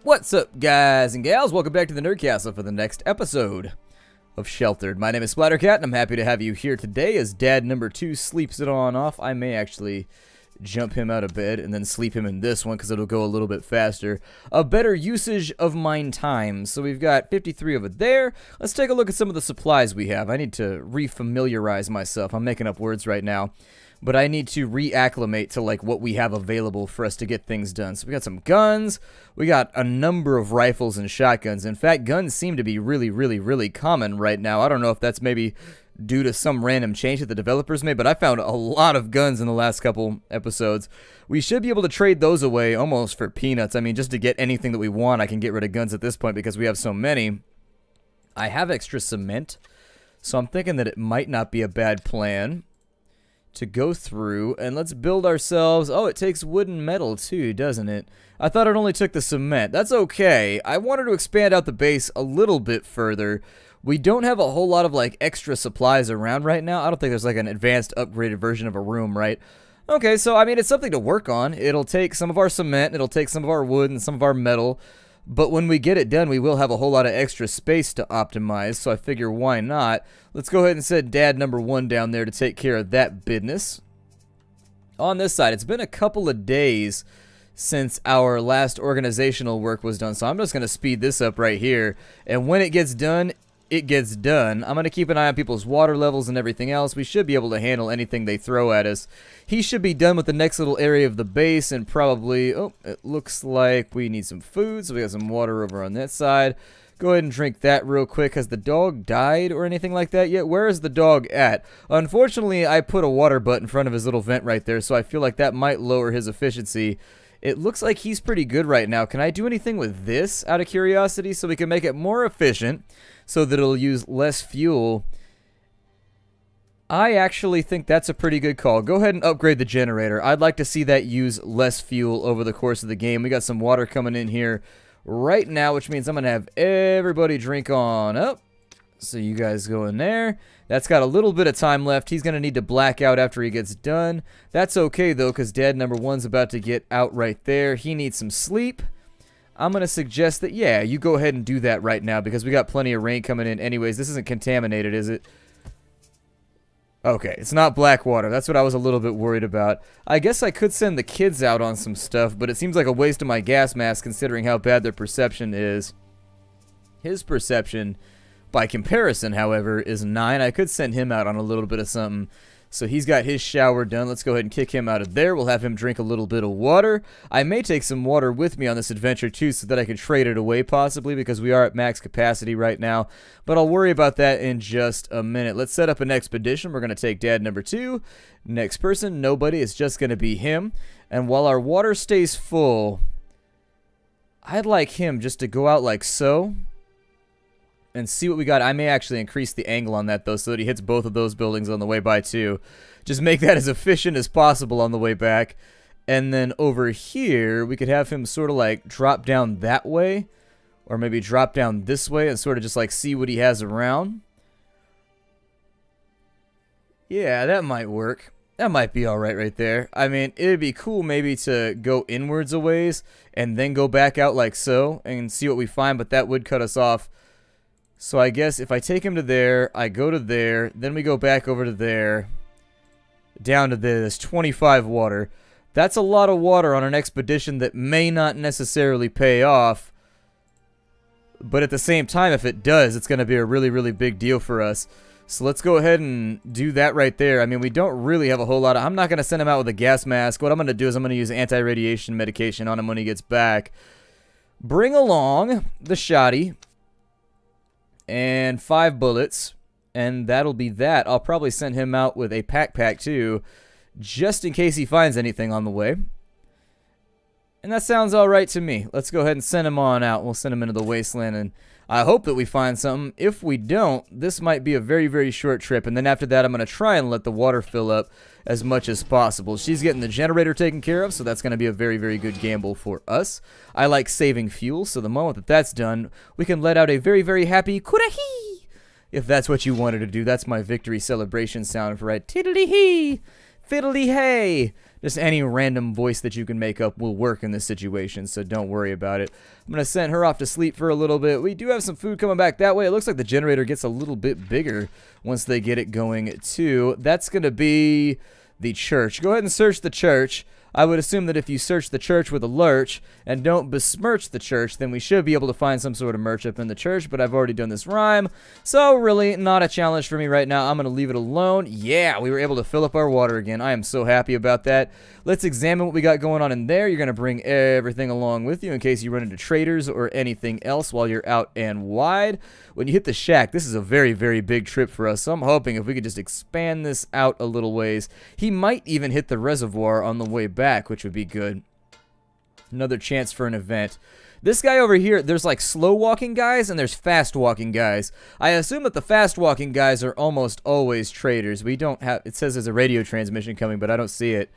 What's up, guys and gals? Welcome back to the Nerd Castle for the next episode of Sheltered. My name is Splattercat, and I'm happy to have you here today as Dad number 2 sleeps it on off. I may actually jump him out of bed and then sleep him in this one because it'll go a little bit faster. A better usage of mine time. So we've got 53 of it there. Let's take a look at some of the supplies we have. I need to refamiliarize myself. I'm making up words right now. But I need to reacclimate to like what we have available for us to get things done. So we got some guns. We got a number of rifles and shotguns. In fact, guns seem to be really common right now. I don't know if that's maybe due to some random change that the developers made, but I found a lot of guns in the last couple episodes. We should be able to trade those away almost for peanuts. I mean, just to get anything that we want, I can get rid of guns at this point because we have so many. I have extra cement, so I'm thinking that it might not be a bad plan to go through, and let's build ourselves. Oh, it takes wood and metal too, doesn't it? I thought it only took the cement. That's okay. I wanted to expand out the base a little bit further. We don't have a whole lot of like extra supplies around right now. I don't think there's like an advanced upgraded version of a room, right? Okay, so I mean, it's something to work on. It'll take some of our cement, it'll take some of our wood and some of our metal, but when we get it done, we will have a whole lot of extra space to optimize, so I figure why not? Let's go ahead and set Dad number 1 down there to take care of that business. On this side, it's been a couple of days since our last organizational work was done, so I'm just going to speed this up right here, and when it gets done, it gets done. I'm going to keep an eye on people's water levels and everything else. We should be able to handle anything they throw at us. He should be done with the next little area of the base and probably, oh, it looks like we need some food, so we got some water over on that side. Go ahead and drink that real quick. Has the dog died or anything like that yet? Where is the dog at? Unfortunately, I put a water butt in front of his little vent right there, so I feel like that might lower his efficiency. It looks like he's pretty good right now. Can I do anything with this out of curiosity so we can make it more efficient so that it'll use less fuel? I actually think that's a pretty good call. Go ahead and upgrade the generator. I'd like to see that use less fuel over the course of the game. We got some water coming in here right now, which means I'm going to have everybody drink on up. So you guys go in there. That's got a little bit of time left. He's going to need to black out after he gets done. That's okay, though, because Dad number 1's about to get out right there. He needs some sleep. I'm going to suggest that, yeah, you go ahead and do that right now because we got plenty of rain coming in anyways. This isn't contaminated, is it? Okay, it's not black water. That's what I was a little bit worried about. I guess I could send the kids out on some stuff, but it seems like a waste of my gas mask considering how bad their perception is. His perception, by comparison, however, is 9. I could send him out on a little bit of something. So he's got his shower done. Let's go ahead and kick him out of there. We'll have him drink a little bit of water. I may take some water with me on this adventure too so that I can trade it away possibly because we are at max capacity right now. But I'll worry about that in just a minute. Let's set up an expedition. We're going to take Dad number 2. Next person, nobody. It's just going to be him. And while our water stays full, I'd like him just to go out like so and see what we got. I may actually increase the angle on that, though, so that he hits both of those buildings on the way by, too. Just make that as efficient as possible on the way back. And then over here, we could have him sort of, like, drop down that way. Or maybe drop down this way and sort of just, like, see what he has around. Yeah, that might work. That might be alright right there. I mean, it'd be cool maybe to go inwards a ways and then go back out like so and see what we find, but that would cut us off. So I guess if I take him to there, I go to there, then we go back over to there, down to this, 25 water. That's a lot of water on an expedition that may not necessarily pay off. But at the same time, if it does, it's going to be a really big deal for us. So let's go ahead and do that right there. I mean, we don't really have a whole lot of... I'm not going to send him out with a gas mask. What I'm going to do is I'm going to use anti-radiation medication on him when he gets back. Bring along the shotty. And 5 bullets, and that'll be that. I'll probably send him out with a pack too, just in case he finds anything on the way. And that sounds alright to me. Let's go ahead and send him on out. We'll send him into the wasteland, and I hope that we find something. If we don't, this might be a very short trip, and then after that I'm going to try and let the water fill up as much as possible. She's getting the generator taken care of, so that's going to be a very good gamble for us. I like saving fuel, so the moment that that's done, we can let out a very happy kurahi, if that's what you wanted to do. That's my victory celebration sound for right. Tiddly-hee. Fiddly hey! Just any random voice that you can make up will work in this situation, so don't worry about it. I'm going to send her off to sleep for a little bit. We do have some food coming back that way. It looks like the generator gets a little bit bigger once they get it going, too. That's going to be the church. Go ahead and search the church. I would assume that if you search the church with a lurch and don't besmirch the church, then we should be able to find some sort of merch up in the church, but I've already done this rhyme, so really not a challenge for me right now. I'm going to leave it alone. Yeah, we were able to fill up our water again. I am so happy about that. Let's examine what we got going on in there. You're going to bring everything along with you in case you run into traders or anything else while you're out and wide. When you hit the shack, this is a very, very big trip for us, so I'm hoping if we could just expand this out a little ways. He might even hit the reservoir on the way back, which would be good. Another chance for an event. This guy over here, there's like slow walking guys and there's fast walking guys. I assume that the fast walking guys are almost always traders. We don't have, it says there's a radio transmission coming, but I don't see it.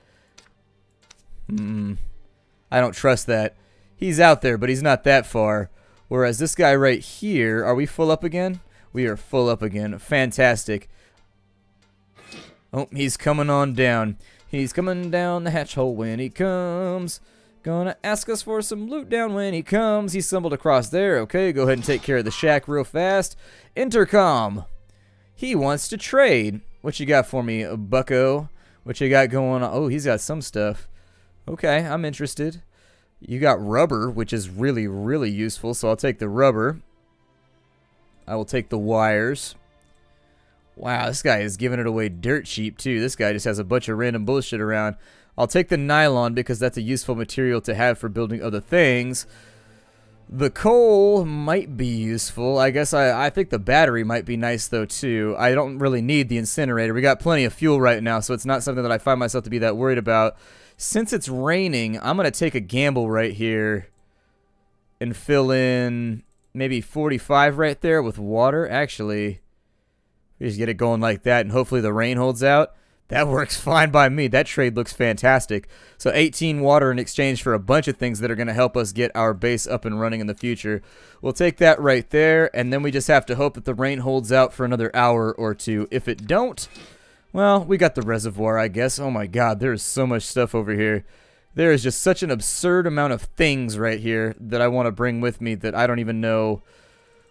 I don't trust that. He's out there, but he's not that far. Whereas this guy right here, are we full up again? We are full up again. Fantastic. Oh, he's coming on down. He's coming down the hatch hole when he comes. Gonna ask us for some loot down when he comes. He stumbled across there. Okay, go ahead and take care of the shack real fast. Intercom. He wants to trade. What you got for me, bucko? What you got going on? Oh, he's got some stuff. Okay, I'm interested. You got rubber, which is really, really useful, so I'll take the rubber. I will take the wires. Wow, this guy is giving it away dirt cheap, too. This guy just has a bunch of random bullshit around. I'll take the nylon because that's a useful material to have for building other things. The coal might be useful. I guess I think the battery might be nice, though, too. I don't really need the incinerator. We got plenty of fuel right now, so it's not something that I find myself to be that worried about. Since it's raining, I'm going to take a gamble right here and fill in maybe 45 right there with water. Actually, we just get it going like that, and hopefully the rain holds out. That works fine by me. That trade looks fantastic. So 18 water in exchange for a bunch of things that are going to help us get our base up and running in the future. We'll take that right there, and then we just have to hope that the rain holds out for another hour or two. If it don't, well, we got the reservoir, I guess. Oh my god, there is so much stuff over here. There is just such an absurd amount of things right here that I want to bring with me that I don't even know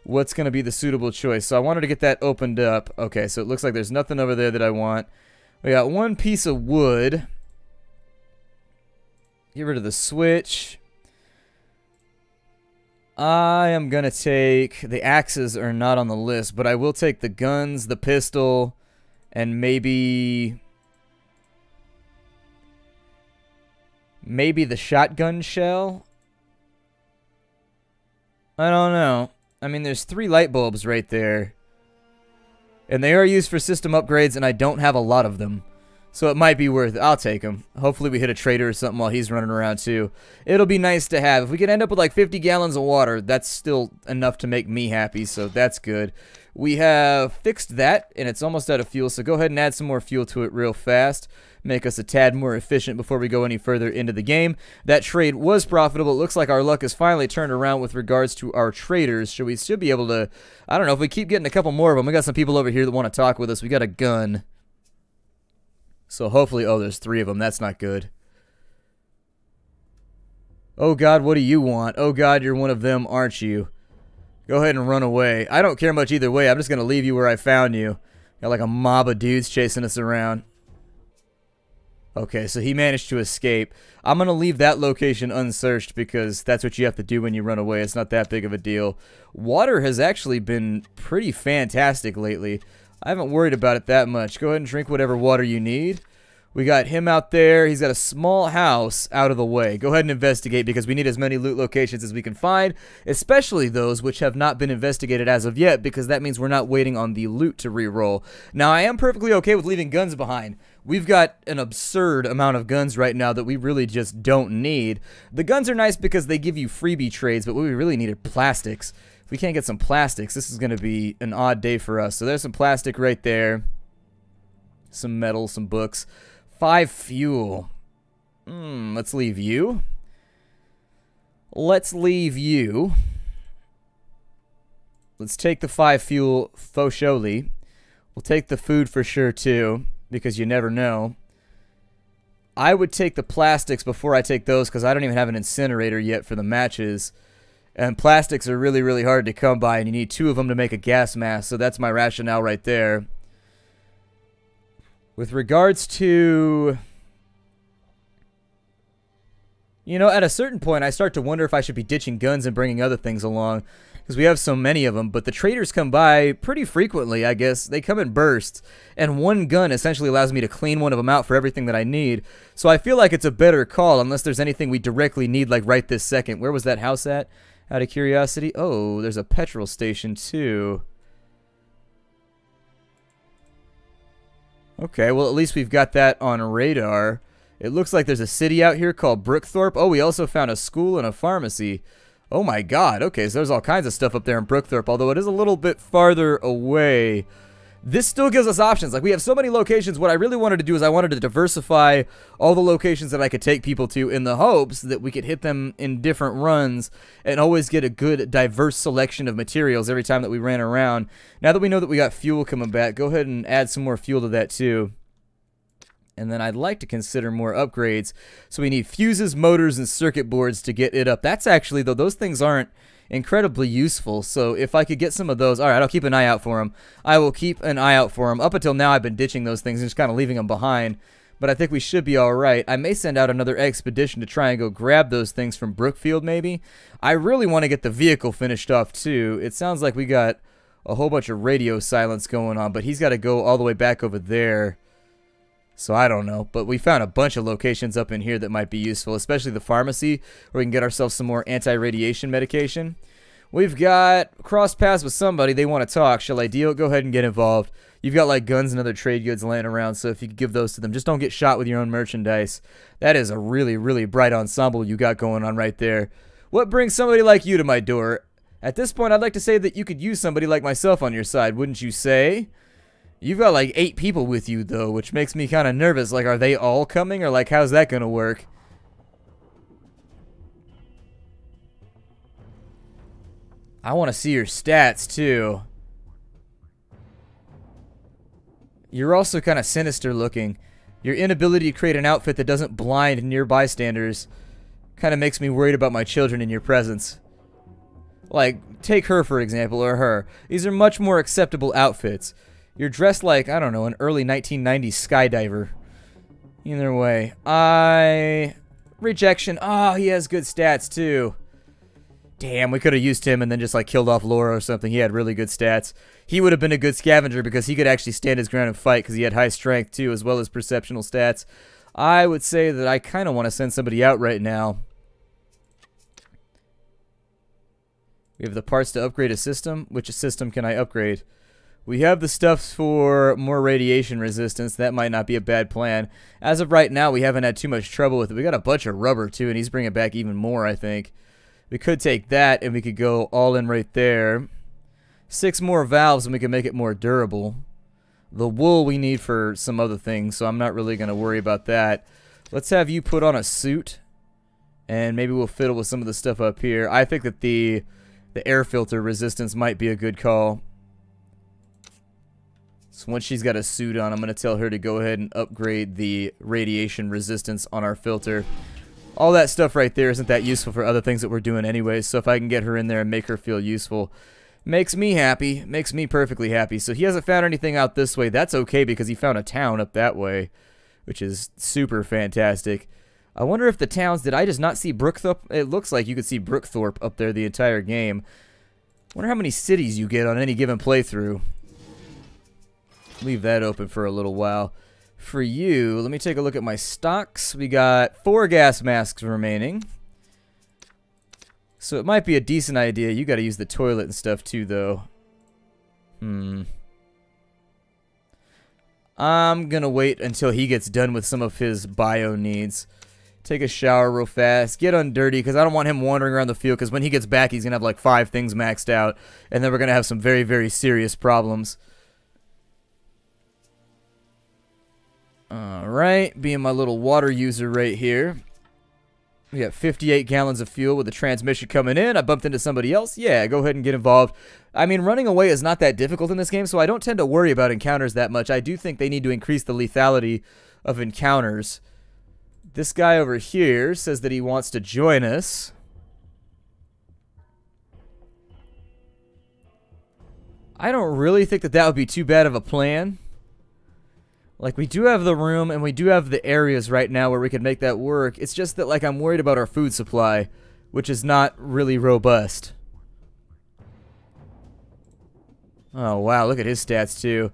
what's going to be the suitable choice. So I wanted to get that opened up. Okay, so it looks like there's nothing over there that I want. We got one piece of wood. Get rid of the switch. I am going to take... The axes are not on the list, but I will take the guns, the pistol, and maybe the shotgun shell? I don't know. I mean, there's 3 light bulbs right there. And they are used for system upgrades, and I don't have a lot of them. So it might be worth it. I'll take them. Hopefully we hit a trader or something while he's running around too. It'll be nice to have. If we can end up with like 50 gallons of water, that's still enough to make me happy, so that's good. We have fixed that, and it's almost out of fuel, so go ahead and add some more fuel to it real fast. Make us a tad more efficient before we go any further into the game. That trade was profitable. It looks like our luck has finally turned around with regards to our traders. So we should be able to, I don't know, if we keep getting a couple more of them. We got some people over here that want to talk with us. We got a gun. So hopefully, oh, there's 3 of them. That's not good. Oh god, what do you want? Oh god, you're one of them, aren't you? Go ahead and run away. I don't care much either way. I'm just going to leave you where I found you. Got like a mob of dudes chasing us around. Okay, so he managed to escape. I'm going to leave that location unsearched because that's what you have to do when you run away. It's not that big of a deal. Water has actually been pretty fantastic lately. I haven't worried about it that much. Go ahead and drink whatever water you need. We got him out there. He's got a small house out of the way. Go ahead and investigate because we need as many loot locations as we can find, especially those which have not been investigated as of yet because that means we're not waiting on the loot to re-roll. Now, I am perfectly okay with leaving guns behind. We've got an absurd amount of guns right now that we really just don't need. The guns are nice because they give you freebie trades, but what we really need are plastics. If we can't get some plastics, this is going to be an odd day for us. So there's some plastic right there. Some metal, some books. 5 fuel. Let's leave you. Let's leave you. Let's take the 5 fuel faux surely. We'll take the food for sure too, because you never know. I would take the plastics before I take those because I don't even have an incinerator yet for the matches. And plastics are really, really hard to come by, and you need 2 of them to make a gas mask, so that's my rationale right there. With regards to... You know, at a certain point, I start to wonder if I should be ditching guns and bringing other things along, because we have so many of them, but the traders come by pretty frequently, I guess. They come in bursts, and 1 gun essentially allows me to clean one of them out for everything that I need. So I feel like it's a better call, unless there's anything we directly need, like right this second. Where was that house at, out of curiosity? Oh, there's a petrol station, too. Okay, well, at least we've got that on radar. It looks like there's a city out here called Brookthorpe. Oh, we also found a school and a pharmacy. Oh my god, okay, so there's all kinds of stuff up there in Brookthorpe, although it is a little bit farther away. This still gives us options. Like, we have so many locations. What I really wanted to do is I wanted to diversify all the locations that I could take people to in the hopes that we could hit them in different runs and always get a good, diverse selection of materials every time that we ran around. Now that we know that we got fuel coming back, go ahead and add some more fuel to that too. And then I'd like to consider more upgrades. So we need fuses, motors, and circuit boards to get it up. That's actually, though, those things aren't incredibly useful. So if I could get some of those, all right, I'll keep an eye out for them. I will keep an eye out for them. Up until now, I've been ditching those things and just kind of leaving them behind. But I think we should be all right. I may send out another expedition to try and go grab those things from Brookfield, maybe. I really want to get the vehicle finished off, too. It sounds like we got a whole bunch of radio silence going on, but he's got to go all the way back over there. So I don't know, but we found a bunch of locations up in here that might be useful, especially the pharmacy, where we can get ourselves some more anti-radiation medication. We've got cross paths with somebody. They want to talk. Shall I deal? Go ahead and get involved. You've got like guns and other trade goods laying around, so if you could give those to them, just don't get shot with your own merchandise. That is a really, really bright ensemble you got going on right there. What brings somebody like you to my door? At this point, I'd like to say that you could use somebody like myself on your side, wouldn't you say? You've got like 8 people with you, though, which makes me kind of nervous. Like, are they all coming, or like, how's that going to work? I want to see your stats, too. You're also kind of sinister looking. Your inability to create an outfit that doesn't blind near bystanders kind of makes me worried about my children in your presence. Like, take her, for example, or her. These are much more acceptable outfits. You're dressed like, I don't know, an early 1990s skydiver. Either way. Rejection. Oh, he has good stats, too. Damn, we could have used him and then just, like, killed off Laura or something. He had really good stats. He would have been a good scavenger because he could actually stand his ground and fight because he had high strength, too, as well as perceptional stats. I would say that I kind of want to send somebody out right now. We have the parts to upgrade a system. Which system can I upgrade? We have the stuff for more radiation resistance. That might not be a bad plan. As of right now, we haven't had too much trouble with it. We got a bunch of rubber, too, and he's bringing back even more, I think. We could take that, and we could go all in right there. 6 more valves, and we can make it more durable. The wool we need for some other things, so I'm not really going to worry about that. Let's have you put on a suit, and maybe we'll fiddle with some of the stuff up here. I think that the air filter resistance might be a good call. So once she's got a suit on, I'm going to tell her to go ahead and upgrade the radiation resistance on our filter. All that stuff right there isn't that useful for other things that we're doing anyways, so if I can get her in there and make her feel useful, makes me happy, makes me perfectly happy. So he hasn't found anything out this way. That's okay because he found a town up that way, which is super fantastic. I wonder if the towns, did I just not see Brookthorpe? It looks like you could see Brookthorpe up there the entire game. Wonder how many cities you get on any given playthrough. Leave that open for a little while. For you, let me take a look at my stocks. We got 4 gas masks remaining. So it might be a decent idea. You got to use the toilet and stuff too, though. I'm going to wait until he gets done with some of his bio needs. Take a shower real fast. Get undirty, because I don't want him wandering around the field, because when he gets back, he's going to have like 5 things maxed out. And then we're going to have some very, very serious problems. Alright, being my little water user right here. We got 58 gallons of fuel with the transmission coming in. I bumped into somebody else. Yeah, go ahead and get involved. I mean, running away is not that difficult in this game, so I don't tend to worry about encounters that much. I do think they need to increase the lethality of encounters. This guy over here says that he wants to join us. I don't really think that that would be too bad of a plan. Like, we do have the room and we do have the areas right now where we can make that work. It's just that, like, I'm worried about our food supply, which is not really robust. Oh, wow, look at his stats, too.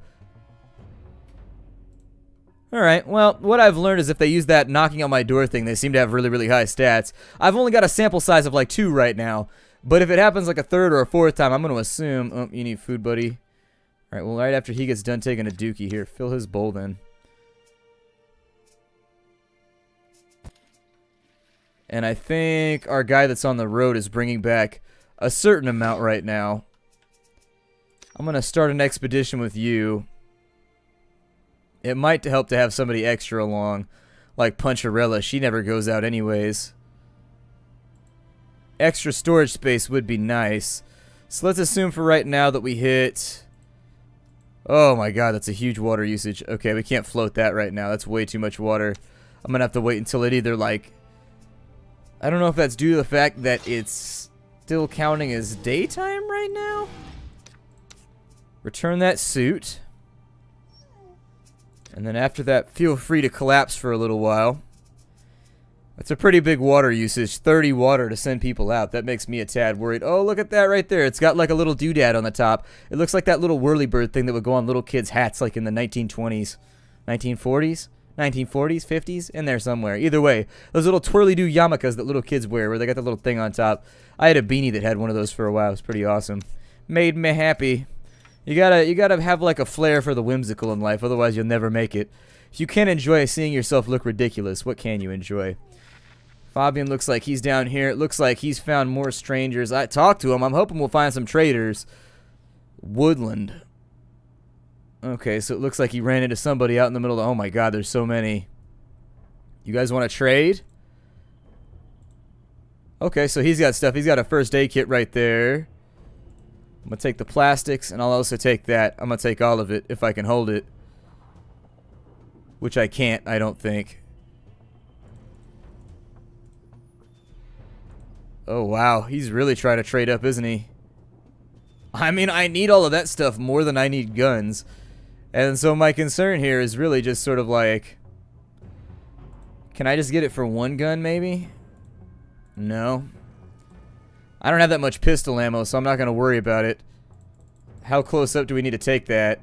Alright, well, what I've learned is if they use that knocking on my door thing, they seem to have really, really high stats. I've only got a sample size of, like, 2 right now. But if it happens, like, a 3rd or a 4th time, I'm going to assume... Oh, you need food, buddy. Alright, well, right after he gets done taking a dookie here, fill his bowl then. And I think our guy that's on the road is bringing back a certain amount right now. I'm going to start an expedition with you. It might help to have somebody extra along, like Puncharella. She never goes out anyways. Extra storage space would be nice. So let's assume for right now that we hit... Oh my god, that's a huge water usage. Okay, we can't float that right now. That's way too much water. I'm going to have to wait until it either, like... I don't know if that's due to the fact that it's still counting as daytime right now. Return that suit. And then after that, feel free to collapse for a little while. That's a pretty big water usage. 30 water to send people out. That makes me a tad worried. Oh, look at that right there. It's got like a little doodad on the top. It looks like that little whirlybird thing that would go on little kids' hats like in the 1920s. 1940s? 1940s? 50s? In there somewhere. Either way, those little twirly-doo yarmulkes that little kids wear where they got the little thing on top. I had a beanie that had one of those for a while. It was pretty awesome. Made me happy. You gotta have like a flair for the whimsical in life, otherwise you'll never make it. If you can't enjoy seeing yourself look ridiculous, what can you enjoy? Fabian looks like he's down here. It looks like he's found more strangers. I talked to him. I'm hoping we'll find some traders. Woodland. Okay, so it looks like he ran into somebody out in the middle of... Oh my god, there's so many. You guys want to trade? Okay, so he's got stuff. He's got a first aid kit right there. I'm going to take the plastics, and I'll also take that. I'm going to take all of it, if I can hold it. Which I can't, I don't think. Oh, wow. He's really trying to trade up, isn't he? I mean, I need all of that stuff more than I need guns. And so my concern here is really just sort of like... Can I just get it for 1 gun, maybe? No. I don't have that much pistol ammo, so I'm not going to worry about it. How close up do we need to take that?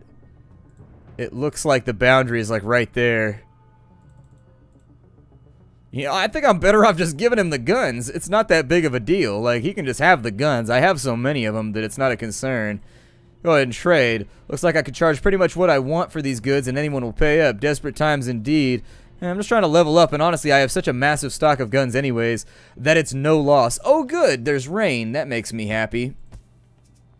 It looks like the boundary is like right there. You know, I think I'm better off just giving him the guns. It's not that big of a deal. Like, he can just have the guns. I have so many of them that it's not a concern. Go ahead and trade. Looks like I could charge pretty much what I want for these goods and anyone will pay up. Desperate times indeed. And I'm just trying to level up, and honestly, I have such a massive stock of guns anyways that it's no loss. Oh, good. There's rain. That makes me happy.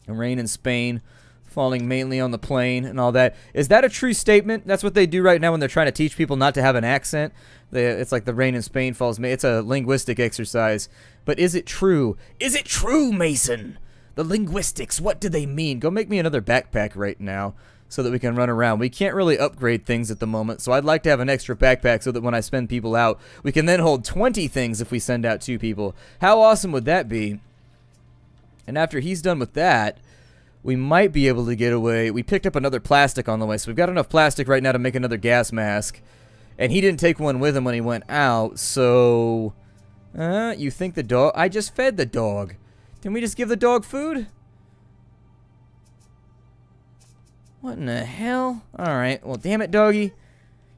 Rain in Spain, falling mainly on the plain and all that. Is that a true statement? That's what they do right now when they're trying to teach people not to have an accent. It's like the rain in Spain falls. It's a linguistic exercise. But is it true? Is it true, Mason? The linguistics, what do they mean? Go make me another backpack right now so that we can run around. We can't really upgrade things at the moment, so I'd like to have an extra backpack so that when I send people out, we can then hold 20 things if we send out 2 people. How awesome would that be? And after he's done with that, we might be able to get away. We picked up another plastic on the way, so we've got enough plastic right now to make another gas mask. And he didn't take one with him when he went out, so... you think the dog... I just fed the dog. Didn't we just give the dog food? What in the hell? Alright, well, damn it, doggy.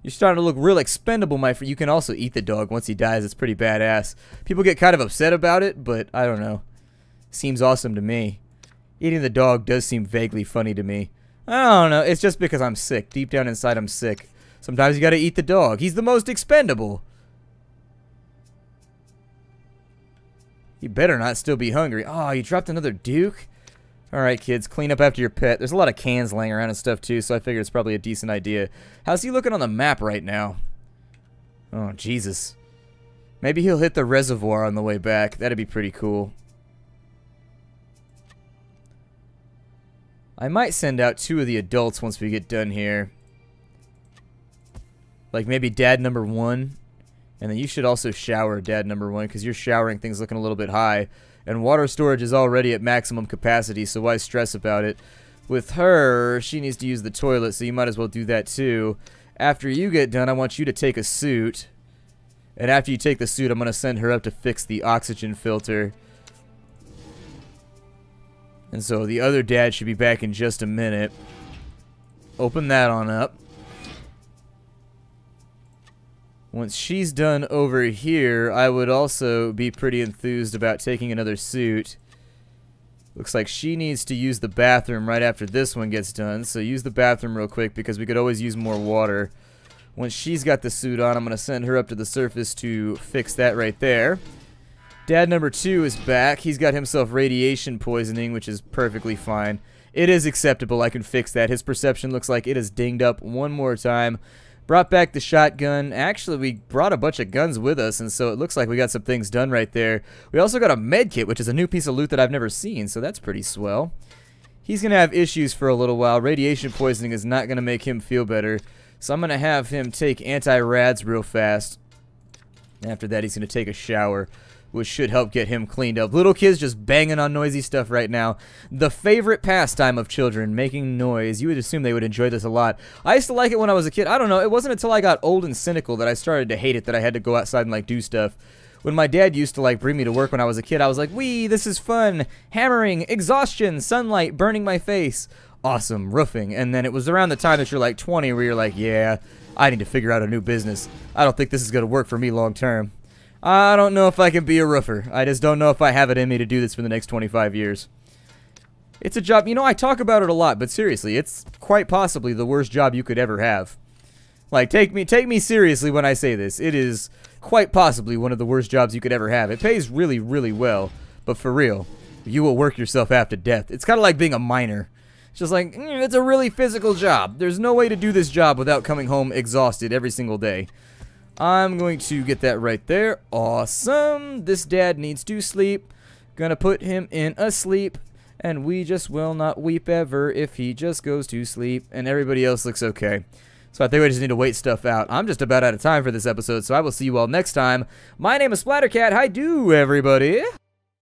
You're starting to look real expendable, my friend. You can also eat the dog once he dies. It's pretty badass. People get kind of upset about it, but I don't know. Seems awesome to me. Eating the dog does seem vaguely funny to me. I don't know. It's just because I'm sick. Deep down inside, I'm sick. Sometimes you gotta eat the dog. He's the most expendable. He better not still be hungry. Oh, you dropped another Duke? Alright, kids, clean up after your pet. There's a lot of cans laying around and stuff, too, so I figure it's probably a decent idea. How's he looking on the map right now? Oh, Jesus. Maybe he'll hit the reservoir on the way back. That'd be pretty cool. I might send out 2 of the adults once we get done here. Like maybe dad number 1. And then you should also shower, Dad number 1, because your showering thing's looking a little bit high. And water storage is already at maximum capacity, so why stress about it? With her, she needs to use the toilet, so you might as well do that too. After you get done, I want you to take a suit. And after you take the suit, I'm going to send her up to fix the oxygen filter. And so the other dad should be back in just a minute. Open that on up. Once she's done over here, I would also be pretty enthused about taking another suit. Looks like she needs to use the bathroom right after this one gets done. So use the bathroom real quick because we could always use more water. Once she's got the suit on, I'm going to send her up to the surface to fix that right there. Dad number 2 is back. He's got himself radiation poisoning, which is perfectly fine. It is acceptable. I can fix that. His perception looks like it is dinged up one more time. Brought back the shotgun. Actually, we brought a bunch of guns with us, and so it looks like we got some things done right there. We also got a med kit, which is a new piece of loot that I've never seen, so that's pretty swell. He's going to have issues for a little while. Radiation poisoning is not going to make him feel better. So I'm going to have him take anti-rads real fast. After that, he's going to take a shower, which should help get him cleaned up. Little kids just banging on noisy stuff right now. The favorite pastime of children, making noise. You would assume they would enjoy this a lot. I used to like it when I was a kid. I don't know. It wasn't until I got old and cynical that I started to hate it, that I had to go outside and like do stuff. When my dad used to like bring me to work when I was a kid, I was like, wee, this is fun. Hammering, exhaustion, sunlight, burning my face. Awesome, roofing. And then it was around the time that you're like 20 where you're like, yeah, I need to figure out a new business. I don't think this is going to work for me long term. I don't know if I can be a roofer. I just don't know if I have it in me to do this for the next 25 years. It's a job, you know, I talk about it a lot, but seriously, it's quite possibly the worst job you could ever have. Like, take me seriously when I say this. It is quite possibly one of the worst jobs you could ever have. It pays really, really well, but for real, you will work yourself half to death. It's kind of like being a miner. It's just like, it's a really physical job. There's no way to do this job without coming home exhausted every single day. I'm going to get that right there. Awesome. This dad needs to sleep. Gonna put him in a sleep. And we just will not weep ever if he just goes to sleep. And everybody else looks okay. So I think we just need to wait stuff out. I'm just about out of time for this episode, so I will see you all next time. My name is Splattercat. Hi do, everybody.